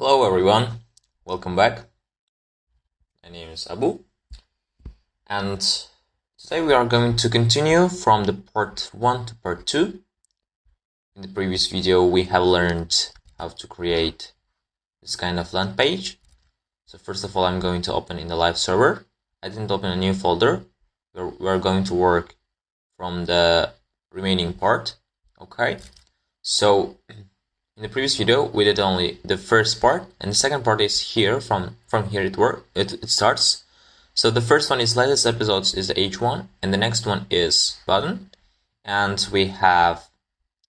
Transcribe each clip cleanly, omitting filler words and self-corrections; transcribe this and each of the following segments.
Hello everyone, welcome back. My name is Abu, and today we are going to continue from the part 1 to part 2. In the previous video we have learned how to create this kind of land page. So first of all, I'm going to open in the live server. I didn't open a new folder. We're going to work from the remaining part. Okay, so in the previous video we did only the first part, and the second part is here. From here it starts. So the first one is latest episodes is the H1, and the next one is button, and we have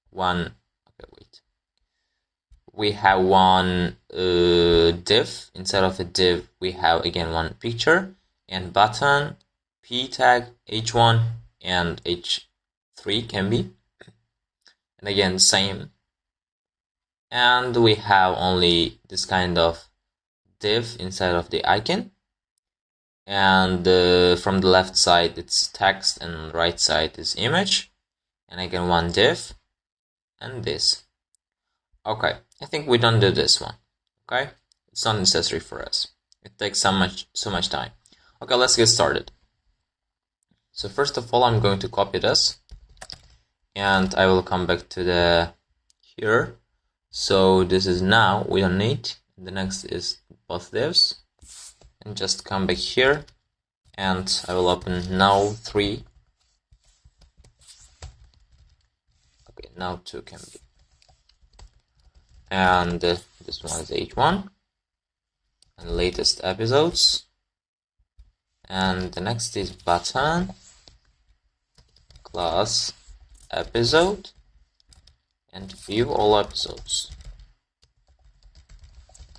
one div. Instead of a div we have again one picture, and button, p tag, h1 and h3 can be, and again same. And we have only this kind of div inside of the icon, and from the left side it's text and right side is image, and again one div and this. Okay, I think we don't do this one. Okay, it's not necessary for us. It takes so much time. Okay, let's get started. So first of all, I'm going to copy this, and I will come back to the here. So this is now, we don't need. The next is both divs, and just come back here, and I will open now 3. Okay, now 2 can be, and this one is H1 and latest episodes, and the next is button class episode and view all episodes.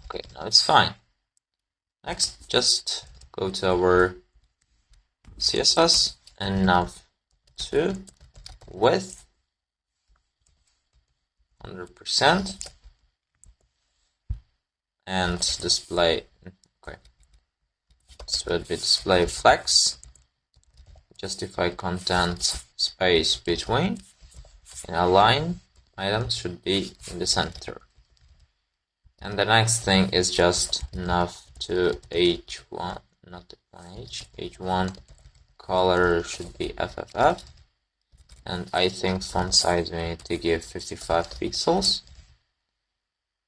Okay, now it's fine. Next, just go to our CSS and nav to width 100% and display. Okay, this will be display flex, justify content space between, and align items should be in the center. And the next thing is just nav to h1, not 1h, h1 color should be FFF, and I think font size we need to give 55 pixels.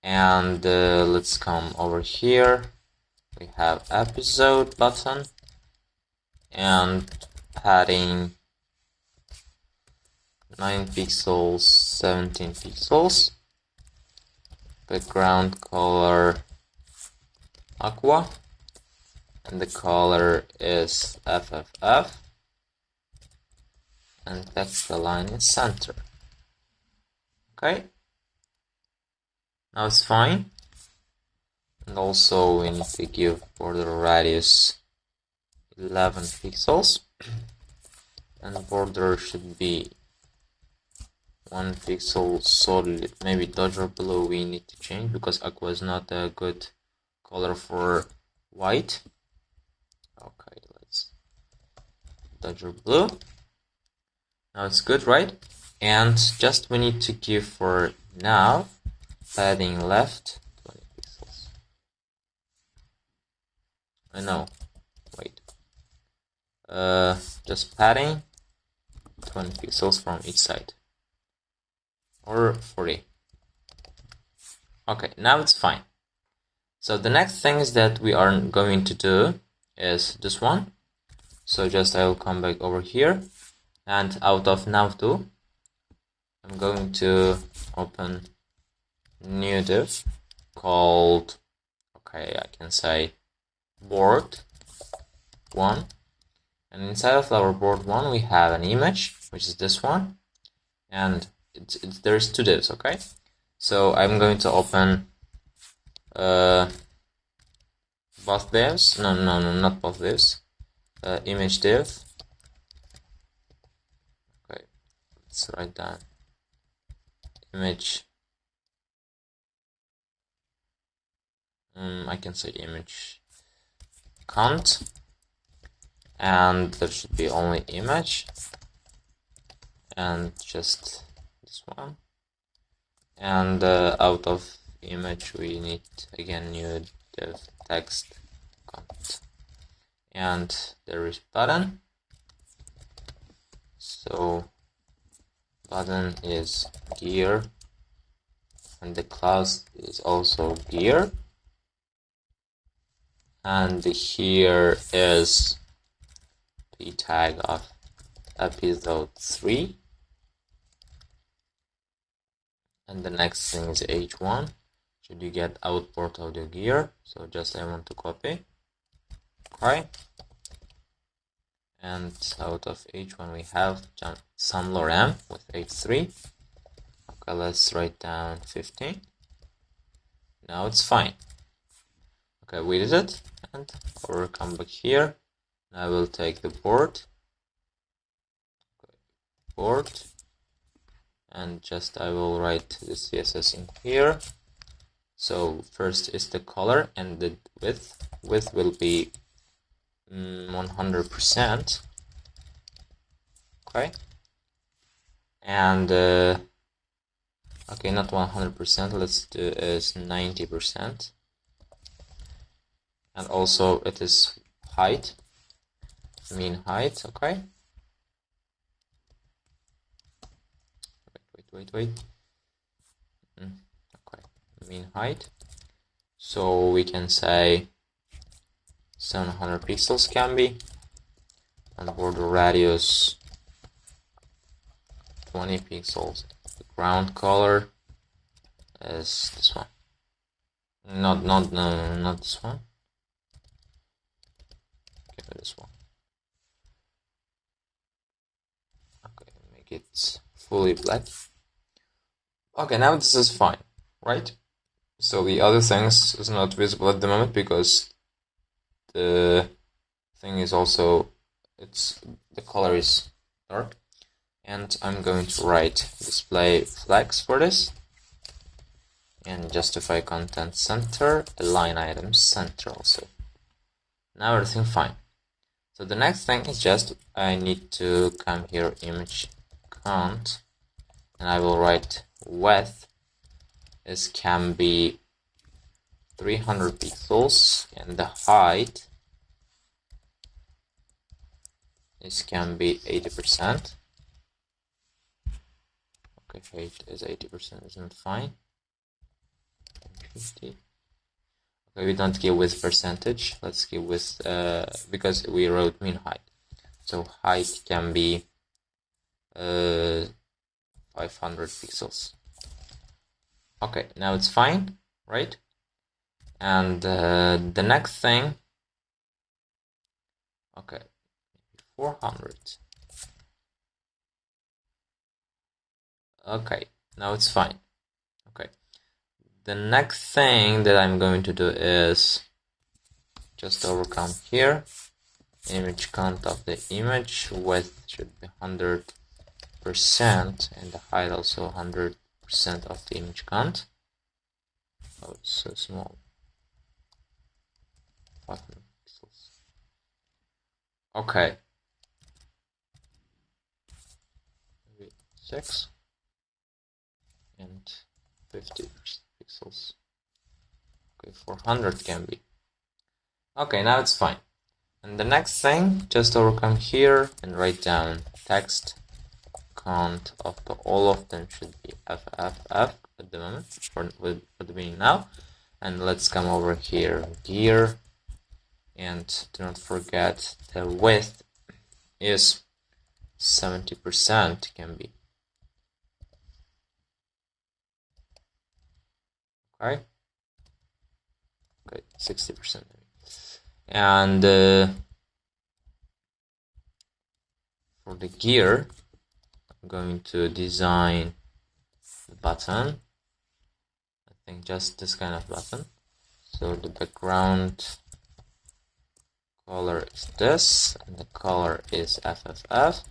And let's come over here. We have episode button and padding 9 pixels, 17 pixels. Background color aqua, and the color is FFF, and text align is center. Okay, now it's fine. And also we need to give border radius 11 pixels, and border should be 1 pixel solid. Maybe dodger blue we need to change because aqua is not a good color for white. Okay, let's dodger blue. Now it's good, right? And just we need to give for now padding left 20 pixels. No, wait. Just padding 20 pixels from each side, or 40. Okay, now it's fine. So the next thing is that we are going to do is this one. So just I will come back over here, and out of nav2 I'm going to open new div called, okay, I can say board 1, and inside of our board 1 we have an image, which is this one, and there's 2 divs. Okay, so I'm going to open both divs. No, not both divs. Image div. Okay, let's write down image. I can say image count, and there should be only image, and just this one, and out of image, we need again new div text content, and there is button. So button is gear, and the class is also gear, and here is p tag of episode 3, and the next thing is h1. Should you get output audio gear? So just I want to copy, okay, and out of h1 we have some lorem with h3. Okay, let's write down 15. Now it's fine. Okay, we did it, and I'll come back here. I will take the board, and just I will write the CSS in here. So first is the color, and the width will be 100%. Okay, and okay, not 100%, let's do is 90%, and also it is height, mean height. Okay, wait. Okay, mean height. So we can say 700 pixels can be, and border radius 20 pixels. The ground color is this one. Not this one. Give it this one. Okay, make it fully black. Okay, now this is fine, right? So the other things is not visible at the moment because the thing is also, the color is dark, and I'm going to write display flags for this, and justify content center, align items center also. Now everything fine. So the next thing is just I need to come here, image count, and I will write width is can be 300 pixels, and the height is can be 80%. Okay, height is 80%, isn't fine. 50. Okay, we don't give with percentage. Let's give with because we wrote mean height. So height can be 500 pixels. Okay, now it's fine, right? And the next thing, okay, 400. Okay, now it's fine. Okay, the next thing that I'm going to do is just overcome here, image count of the image, width should be 100%, and the height also 100% of the image count. Oh, it's so small. 500 pixels. Okay. Maybe 6 and 50 pixels. Okay, 400 can be. Okay, now it's fine. And the next thing, just overcome here and write down text count of all of them should be FFF at the moment for the beginning now. And let's come over here, gear, and do not forget the width is 70% can be. Okay, 60%. And for the gear, I'm going to design the button. I think just this kind of button. So the background color is this, and the color is FFF,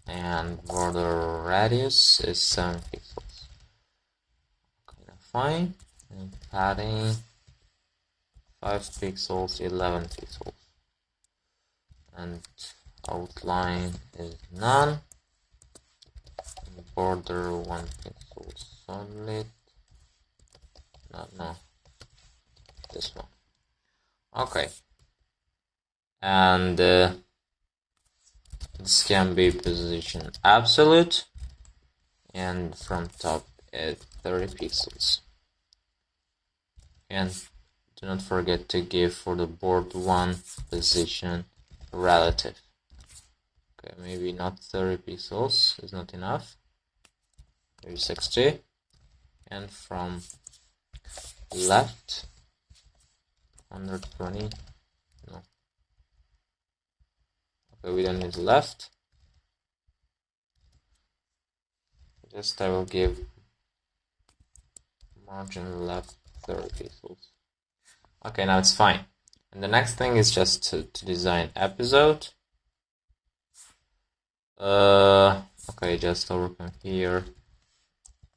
and border radius is 7 pixels. Okay, fine. And padding 5 pixels, 11 pixels, and outline is none, and border 1 pixel solid, no, this one. Okay, and this can be position absolute, and from top at 30 pixels. And do not forget to give for the board 1 position relative. Okay, maybe not 30 pixels is not enough. Maybe 60. And from left 120. No. Okay, we don't need left. Just I will give margin left 30 pixels. Okay, now it's fine. And the next thing is just to design episode. Okay, just overcome here.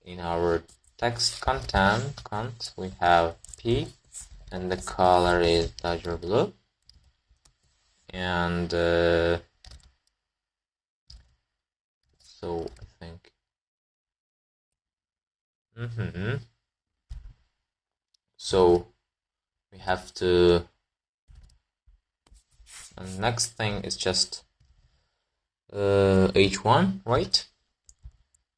In our text content, we have P, and the color is Dodger blue. And so I think. So we have to. And the next thing is just H1, right?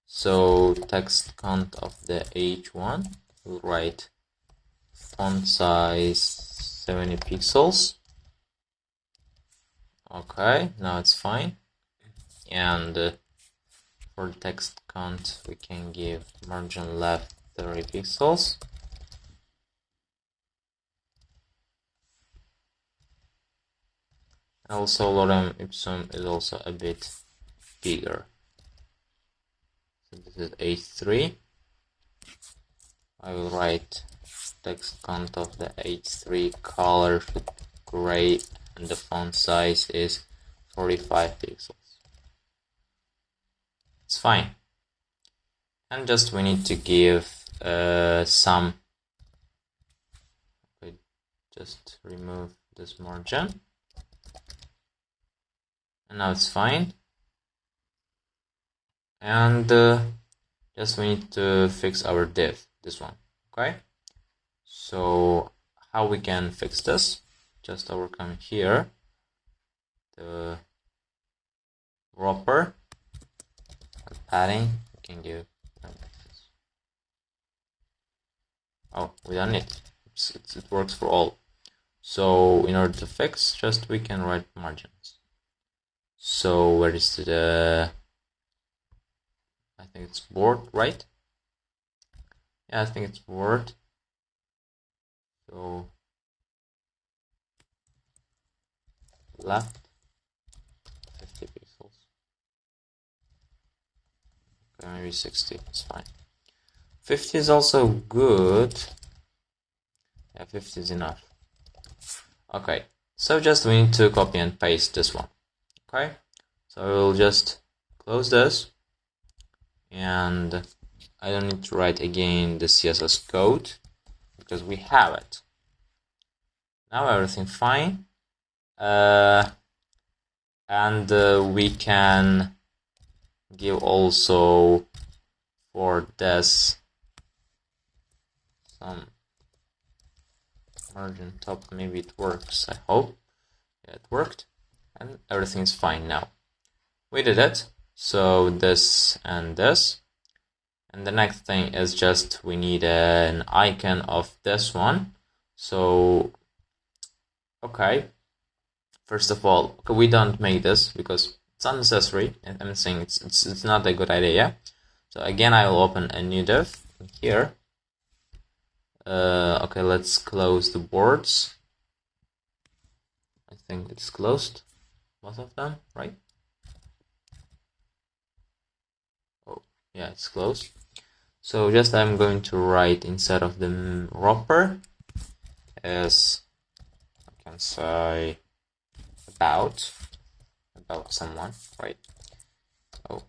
So text count of the H1, we'll write font size 70 pixels. Okay, now it's fine. And for the text count, we can give margin left 30 pixels. Also, lorem ipsum is also a bit bigger. So this is H3. I will write text count of the H3, color should be gray, and the font size is 45 pixels. It's fine. And just we need to give some. Okay, just remove this margin. And now it's fine. And just we need to fix our div, this one. Okay, so how we can fix this? Just overcome here the wrapper and padding. We can give. Oh, we don't need it. It works for all. So in order to fix, just we can write margins. So where is the? I think it's board, right? Yeah, I think it's board. So left 50 pixels. Okay, maybe 60. It's fine. 50 is also good. Yeah, 50 is enough. Okay, so just we need to copy and paste this one. Okay, so we'll just close this, and I don't need to write again the CSS code because we have it. Now everything fine, and we can give also for this some margin top. Maybe it works. I hope. Yeah, it worked. And everything is fine now. We did it. So this and this. And the next thing is just we need an icon of this one. So, okay. First of all, okay, we don't make this because it's unnecessary. I'm saying it's not a good idea. So again, I will open a new div here. Okay, let's close the boards. I think it's closed. Both of them, right? Oh, yeah, it's closed. So just I'm going to write instead of the wrapper as I can say about someone, right? Oh,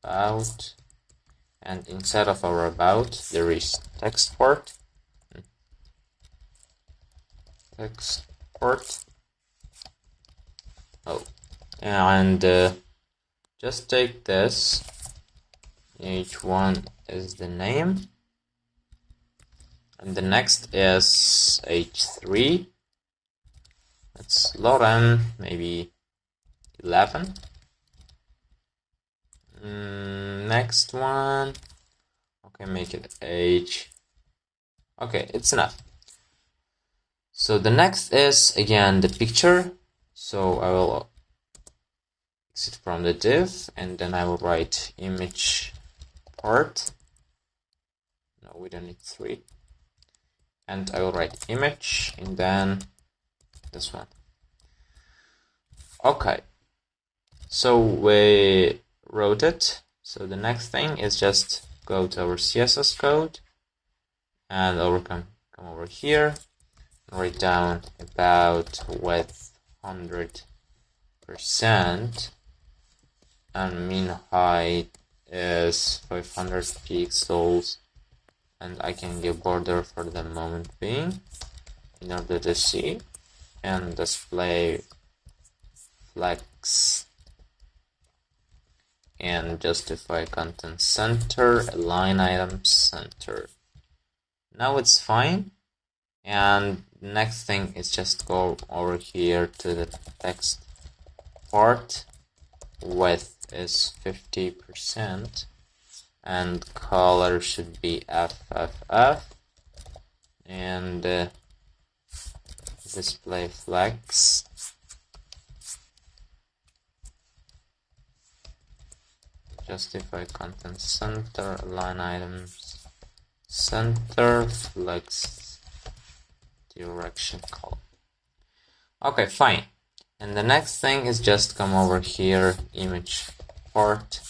about, and instead of our about there is text part. Text part. Oh, and just take this. H1 is the name, And the next is h3. Let's load them, maybe 11. Next one. Okay, make it h. Okay, it's enough. So the next is again the picture. So I will exit from the div and then I will write image part. No, we don't need 3. And I will write image and then this one. Okay, so we wrote it. So the next thing is just go to our CSS code and come over here, write down about width 100% and mean height is 500 pixels, and I can give border for the moment being in order to see, and display flex and justify content center, align items center. Now it's fine. And next thing is just go over here to the text part. Width is 50% and color should be FFF, and display flex justify content center, align items center, flex direction column. Okay, fine. And the next thing is just come over here, image part,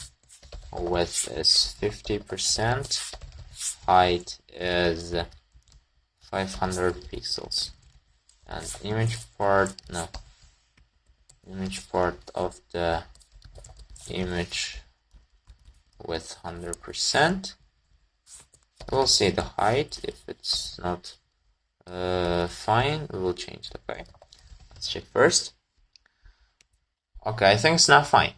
width is 50%, height is 500 pixels, and image part of the image with 100%. We'll see the height. If it's not fine, we will change it. Okay, let's check first. Okay, I think it's now fine.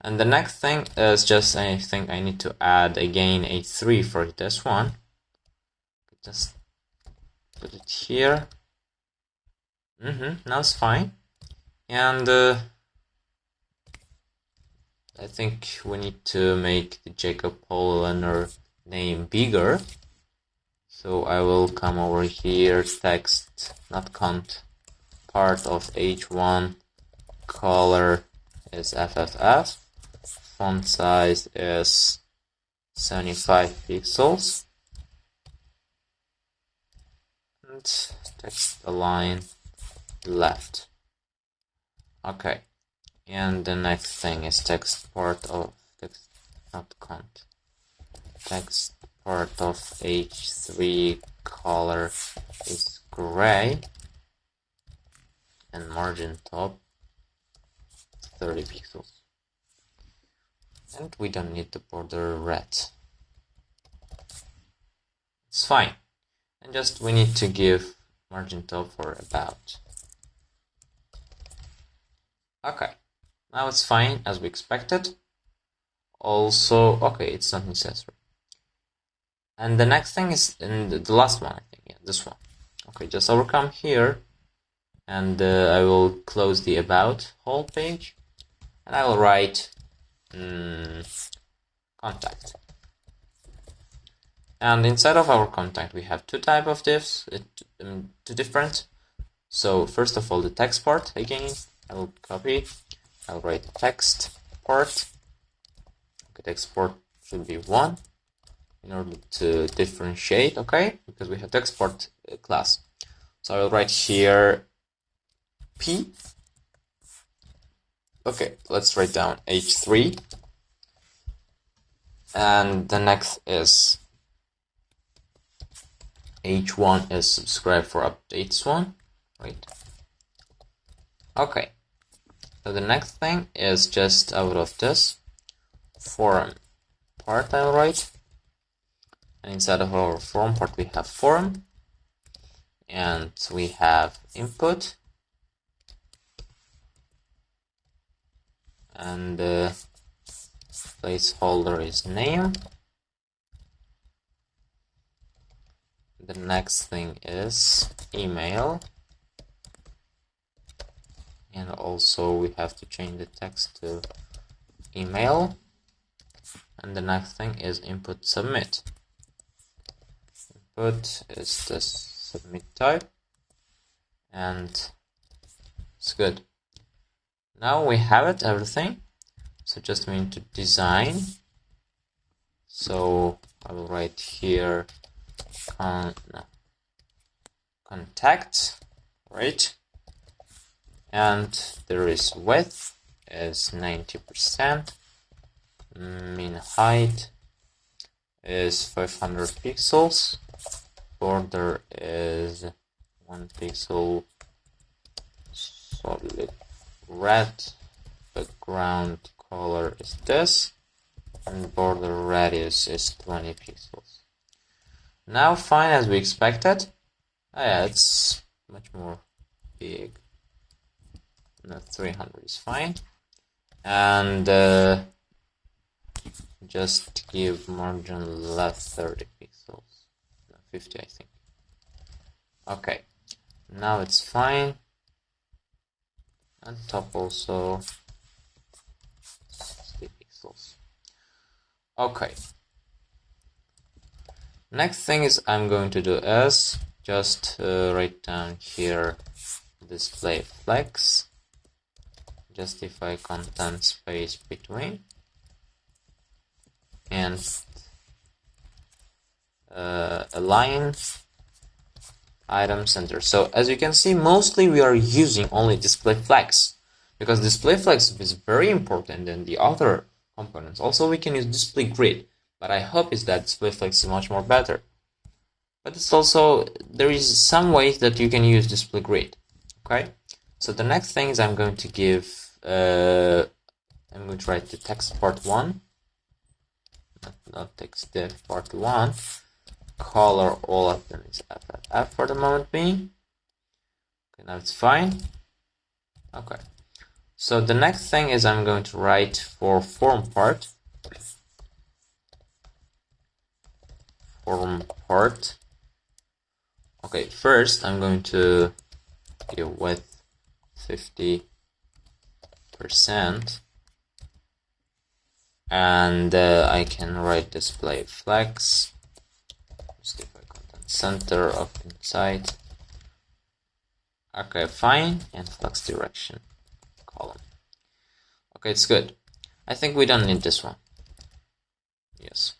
And the next thing is just, I think I need to add again h3 for this one. Just put it here. Now it's fine. And I think we need to make the Jacob Polaner name bigger. So I will come over here, text, not count, part of h1, color is FFF, font size is 75 pixels, and text align left. Okay. And the next thing is text part of text, not count. Text part of h3, color is gray, and margin top 30 pixels. And we don't need the border red. It's fine. And just we need to give margin top for about. Okay. Now it's fine as we expected. Also, okay, it's not necessary. And the next thing is in the last one, I think, yeah, this one. Okay, just overcome here, and I will close the about whole page, and I will write contact. And inside of our contact, we have two type of divs, two different. So first of all, the text part again, I will copy. I'll write text part. Okay, text part should be 1 in order to differentiate, okay? Because we have text part class. So I will write here P. Okay, let's write down H3. And the next is H1 is subscribe for updates one, right? Okay. So the next thing is just out of this forum part I'll write, and inside of our forum part we have forum, and we have input, and the placeholder is name, the next thing is email, and also we have to change the text to email. And the next thing is input submit. Input is the submit type, and it's good. Now we have it, everything. So just we need to design. So I will write here contact, right? And there is width is 90%. Mean height is 500 pixels. Border is 1 pixel solid red. Background color is this, and border radius is 20 pixels. Now fine, as we expected. Yeah, it's much more big. No, 300 is fine. And just give margin left 30 pixels. No, 50 I think. Okay, now it's fine. And top also 60 pixels. Okay. Next thing is I'm going to do is just write down here display flex, justify content space between, and align item center. So as you can see, mostly we are using only display flex because display flex is very important in the other components. Also we can use display grid, but I hope is that display flex is much more better. But it's also, there is some ways that you can use display grid. Okay, so the next thing is I'm going to give I'm going to write the text part 1, not text div part 1. Color all of them is FFF for the moment being. Okay, now it's fine. Okay, so the next thing is I'm going to write for form part. Form part. Okay, first I'm going to give width 50%, and I can write display flex. Justify content center of inside. Okay, fine, and flex direction column. Okay, it's good. I think we don't need this one. Yes.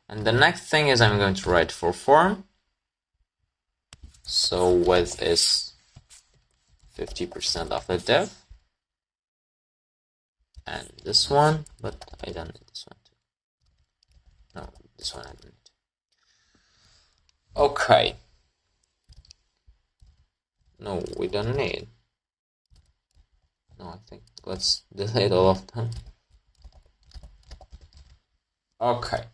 And the next thing is I'm going to write for form. So width is 50% of the div. And this one, but I don't need this one too. No, this one I don't need. Okay. No, we don't need. No, I think let's delete all of them. Okay.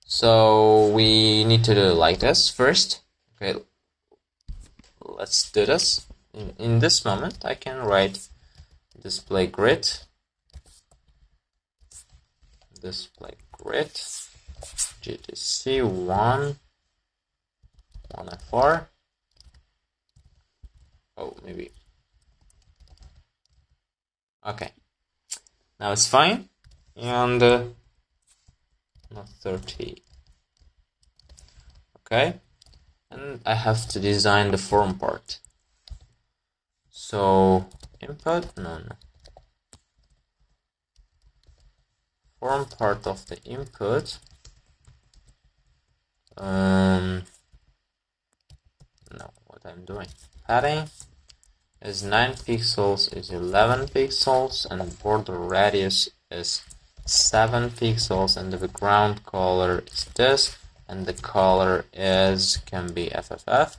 So we need to do it like this first. Okay. Let's do this. In this moment, I can write display grid. Display grid. GTC 1 FR. Oh, maybe. Okay. Now it's fine. And not 30. Okay. And I have to design the form part. So input, no. Form part of the input. No, what I'm doing. Padding is 9 pixels, is 11 pixels, and border radius is 7 pixels, and the background color is this, and the color is can be FFF,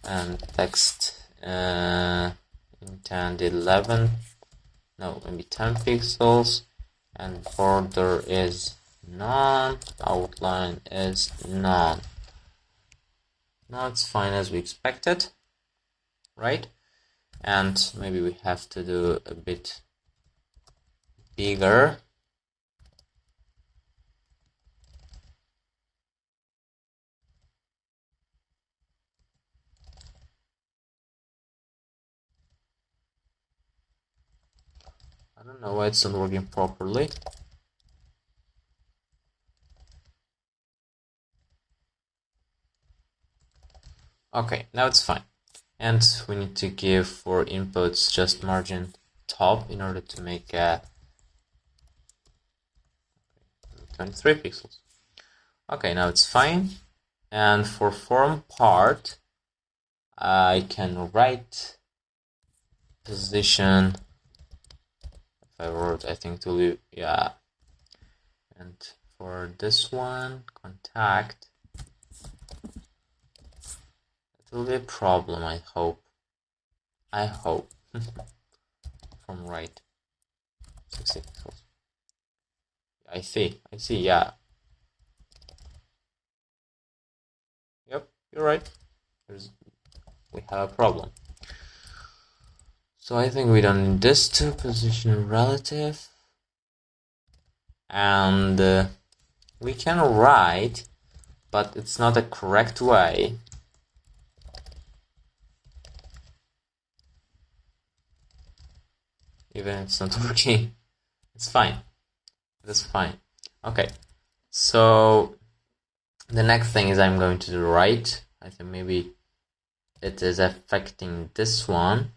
and text intent 11, no, maybe 10 pixels, and border is none, outline is none. Now it's fine as we expected, right? And maybe we have to do a bit bigger. don't know why it's not working properly. Okay, now it's fine. And we need to give for inputs just margin top in order to make 23 pixels. Okay, now it's fine. And for form part, I can write position. If I wrote, I think to leave, yeah. And for this one, contact, it will be a problem, I hope. From right, 60 pixels. I see, yeah. Yep, you're right. We have a problem. So I think we don't need this to position relative. And we can write, but it's not a correct way. Even if it's not working, it's fine. That's fine. Okay, so the next thing is I'm going to the right. I think maybe it is affecting this one.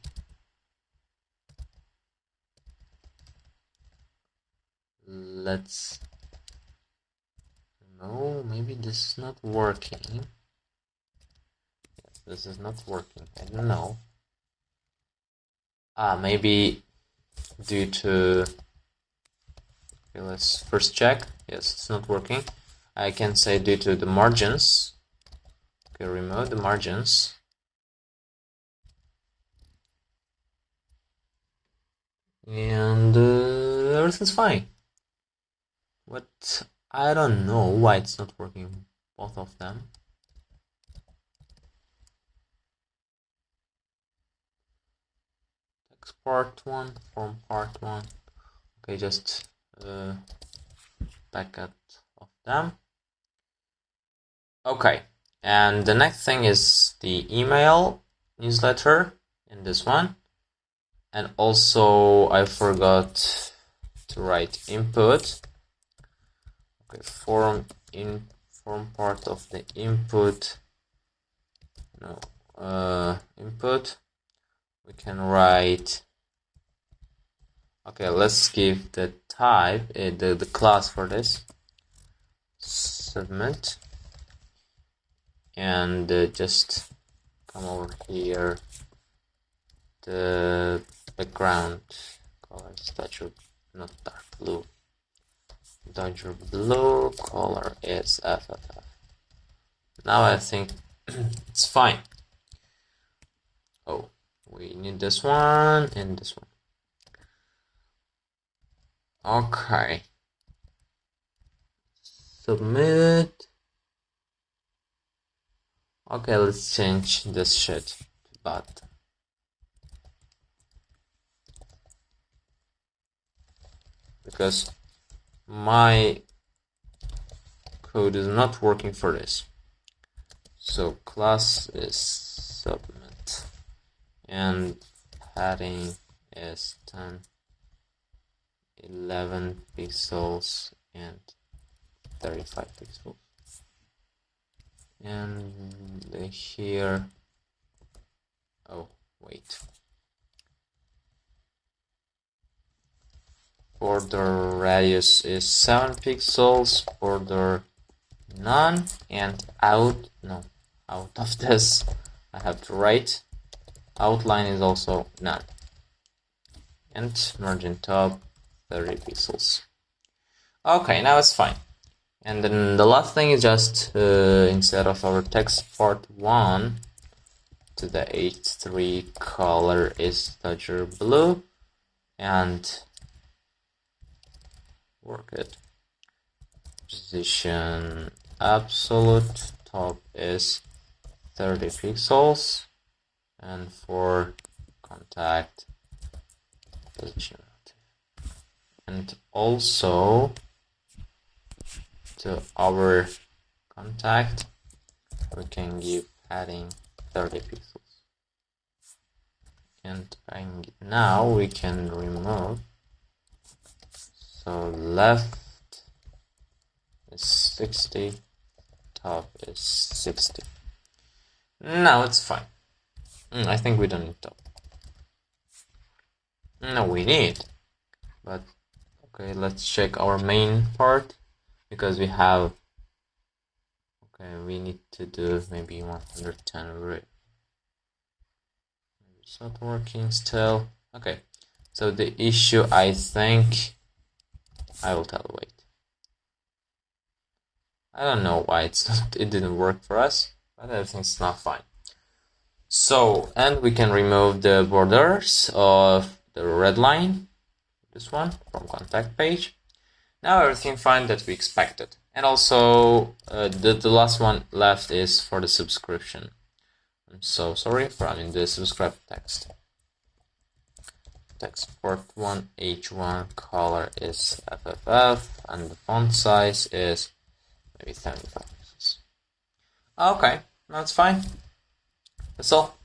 No, maybe this is not working. Yes, this is not working. I don't know. Maybe due to, okay, let's first check. Yes, it's not working. I can say due to the margins. Okay, remove the margins. And everything's fine. But I don't know why it's not working, both of them. Text part 1, form part 1. Okay, just back out of them. Okay, and the next thing is the email newsletter in this one. And also I forgot to write input. Okay, form part of the input. No, input. We can write. Okay, let's give the type, the class for this. Submit. And just come over here. The background color is not dark blue. Dodger blue color is FFF. Now I think it's fine. Oh, we need this one and this one. Okay. Submit. Okay, let's change this shit to button. Because my code is not working for this. So class is submit and padding is 10, 11 pixels and 35 pixels. And here, oh wait, border radius is 7 pixels, border none, and out of this I have to write outline is also none, and margin top 30 pixels. Okay, now it's fine. And then the last thing is just instead of our text part 1 to the H3 color is Dodger blue, and work it. Position absolute top is 30 pixels, and for contact position relative. And also to our contact we can give padding 30 pixels. And now we can remove So left is 60, top is 60. Now it's fine. I think we don't need top. No, we need. But okay, let's check our main part because we have. Okay, we need to do maybe 110. It's not working still. Okay, so the issue, I think, I will tell. Wait, I don't know why it didn't work for us, but everything's not fine. So, and we can remove the borders of the red line, this one, from contact page. Now everything fine that we expected. And also, the last one left is for the subscription. I'm so sorry for the subscribe text. Text Part1 H1, color is FFF, and the font size is maybe 75 pixels. Okay, that's fine. That's all.